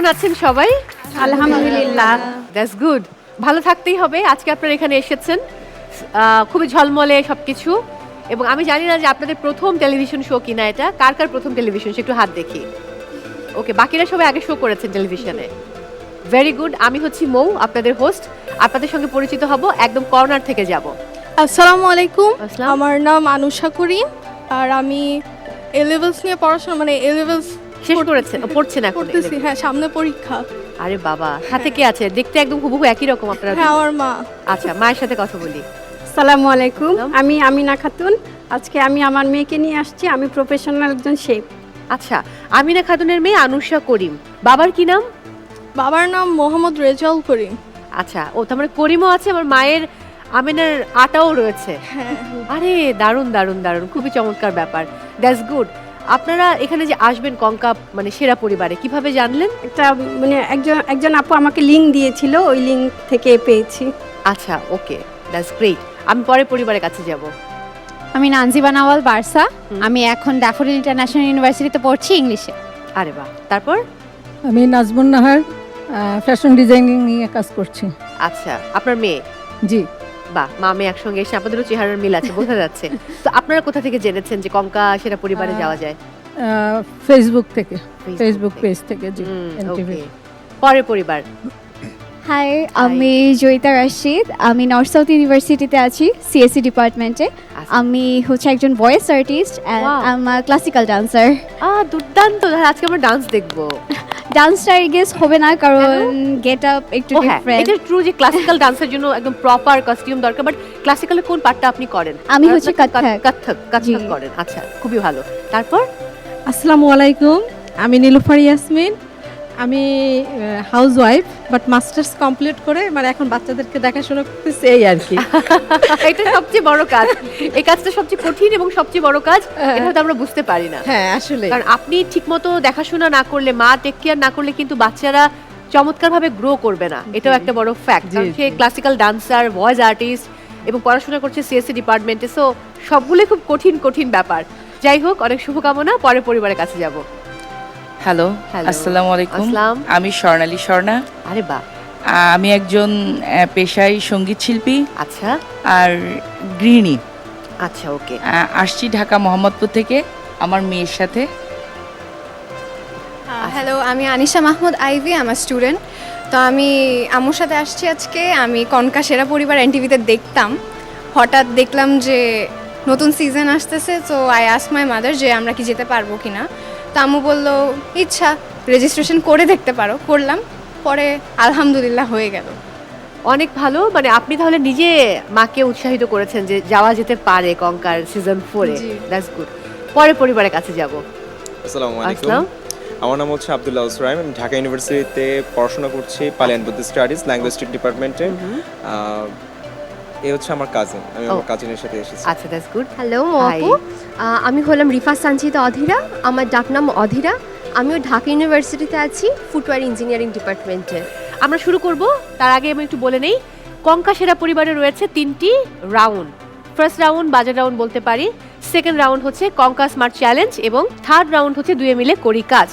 কেমন আছেন সবাই? আলহামদুলিল্লাহ। That's good. ভালো থাকতেই হবে। আজকে আপনারা এখানে এসেছেন, খুবই ঝলমলে সবকিছু। এবং আমি জানি না যে আপনাদের প্রথম টেলিভিশন শো কিনা এটা। কার কার প্রথম টেলিভিশন শো একটু হাত দেখি। ওকে, বাকিরা সবাই আগে শো করেছেন টেলিভিশনে। Very good. আমি হচ্ছি মৌ, আপনাদের হোস্ট। আপনাদের সঙ্গে পরিচিত হব, একদম কর্নার থেকে যাব। আসসালামু আলাইকুম। আসসালাম। আমার নাম আনুষা করিম আর আমি এ লেভেলস নিয়ে পড়াশোনা এ লেভেলস শেষ করেছেন, পড়ছেন এখন? পড়তেছি। হ্যাঁ, সামনে পরীক্ষা। আরে বাবা, সাথে কে আছে? দেখতে একদম হুবহু একই রকম আপনারা। হ্যাঁ, আমার মা। আচ্ছা, মায়ের সাথে কথা বলি। আসসালামু আলাইকুম, সালাম। আমি আমিনা খাতুন। আজকে আমি আমার মেয়েকে নিয়ে আসছি। আমি প্রফেশনাল একজন শেফ। আচ্ছা, আমিনা খাতুনের মেয়ে আনুষা করিম। বাবার কি নাম? বাবার নাম মোহাম্মদ রেজাউল করিম। আচ্ছা, ও তার মানে করিমও আছে, আমার মায়ের আমিনার আটাও রয়েছে। হ্যাঁ, আরে দারুণ দারুণ দারুণ, খুবই চমৎকার ব্যাপার। That's good. আপনারা এখানে যে আসবেন কঙ্কা মানে সেরা পরিবারে, কিভাবে জানলেন? একটা একজন আপু আমাকে লিংক দিয়েছিল, ওই লিংক থেকে পেয়েছি। আচ্ছা, ওকে, দ্যাটস গ্রেট। আমি পরে পরিবারের কাছে যাব। আমি নানজিবা নাওয়াল বারসা। আমি এখন ড্যাফোডিল ইন্টারন্যাশনাল ইউনিভার্সিটিতে পড়ছি ইংলিশে। আরে বাহ, তারপর? আমি নাজমুন নাহার, ফ্যাশন ডিজাইনিং নিয়ে কাজ করছি। আচ্ছা, আপনার মেয়ে? জি, বাহ, মা মেয়ে একসঙ্গে এসে আপনাদেরও চেহারার মিল আছে, বোঝা যাচ্ছে। তো আপনারা কোথা থেকে জেনেছেন যে কঙ্কা সেরা পরিবারে যাওয়া যায়? ফেসবুক থেকে, ফেসবুক ফেসবুক থেকে। পেজ থেকে। জি, ওকে, NTV পরের পরিবার। হাই, আমি জয়িতা রাশিদ। আমি নর্থ সাউথ ইউনিভার্সিটিতে আছি, সিএসসি ডিপার্টমেন্টে। আচ্ছা। আমি হচ্ছে একজন voice artist and Wow. I am classical dancer. দুর্দান্ত, তাহলে আজকে আমরা ডান্স দেখবো। ডান্সটা আই গেস হবে না, কারণ গেট আপ একটু ও হ্যাঁ, ডিফারেন্ট। এটা ট্রু যে ক্লাসিক্যাল ডান্সের জন্য একদম প্রপার কস্টিউম দরকার, বাট ক্লাসিক্যালের কোন পার্টটা আপনি করেন? আমি হচ্ছে কত্থক। কত্থক জি। করেন। আচ্ছা, খুবই ভালো। তারপর? আসসালামু আলাইকুম, আমি নীলুফার ইয়াসমিন। আমি house wife, but masters complete করে মানে এখন বাচ্চাদেরকে দেখাশোনা করতেছি, এই আর কি। এটা সবচেয়ে বড় কাজ। এই কাজটা সবচেয়ে কঠিন এবং সবচেয়ে বড় কাজ। এটা হয়তো আমরা বুঝতে পারি না। হ্যাঁ, আসলে কারণ আপনি ঠিকমতো দেখাশোনা না করলে, মা টেক কেয়ার না করলে কিন্তু বাচ্চারা চমৎকারভাবে গ্রো করবে না। এটাও একটা বড় ফ্যাক্ট। জি, কারণ সে জি। ক্লাসিক্যাল ডান্সার, ভয়েস আর্টিস্ট এবং পড়াশোনা করছে সিএসসি ডিপার্টমেন্টে। সো সবগুলোই খুব কঠিন কঠিন ব্যাপার। যাই হোক, অনেক শুভকামনা। পরে পরিবারের কাছে যাব। Hello, Hello. আসসালামু আলাইকুম। আসসালাম। আমি স্বর্ণালী স্বর্ণা। আরে বাহ, আমি একজন পেশায় সঙ্গীত শিল্পী আচ্ছা আর গৃহিণী। আচ্ছা, ওকে। আসছি ঢাকা মোহাম্মদপুর থেকে আমার মেয়ের সাথে। হ্যালো, আমি আনিশা মাহমুদ আইভি, আমার স্টুডেন্ট। তো আমি আম্মুর সাথে আসছি আজকে। আমি কনকা সেরা পরিবার এনটিভিতে দেখতাম, হঠাৎ দেখলাম যে নতুন সিজন আসতেছে। তো আই আস্ক মাই মাদার যে আমরা কি যেতে পারবো কি না। তো আম্মু বললো ইচ্ছা, রেজিস্ট্রেশন করে দেখতে পারো। করলাম, পরে আলহামদুলিল্লাহ হয়ে গেল। অনেক ভালো। মানে আপনি তাহলে নিজে মাকে উৎসাহিত করেছেন যে যাওয়া যেতে পারে কঙ্কার সিজন 4 এ। জি। That's good. পরে পরিবারের কাছে যাব। আসসালামু আলাইকুম। আসসালাম। আমার নাম হচ্ছে আব্দুল্লাহ উসরাইম। আমি ঢাকা ইউনিভার্সিটিতে পড়াশোনা করছি, পালিয়ান বুদ্ধিস্ট স্টাডিজ ল্যাঙ্গুয়েস্টিক ডিপার্টমেন্টে। এই হচ্ছে আমার কাজিন। আমি আমার কাজিনের সাথে এসেছি। আচ্ছা, দ্যাটস গুড। Hello Hi. আপু, আমি হলাম রিফা সানজিদা অধীরা। আমার ডাকনাম অধীরা। আমিও ঢাকা ইউনিভার্সিটিতে আছি, ফুটওয়্যার ইঞ্জিনিয়ারিং ডিপার্টমেন্টে। আমরা শুরু করব। তার আগে আমি একটু বলে নেই, কঙ্কা সেরা পরিবারে রয়েছে 3টি রাউন্ড। ফার্স্ট রাউন্ড বাজার রাউন্ড বলতে পারি, সেকেন্ড রাউন্ড হচ্ছে কঙ্কা স্মার্ট চ্যালেঞ্জ এবং থার্ড রাউন্ড হচ্ছে দুয়ে মিলে করি কাজ।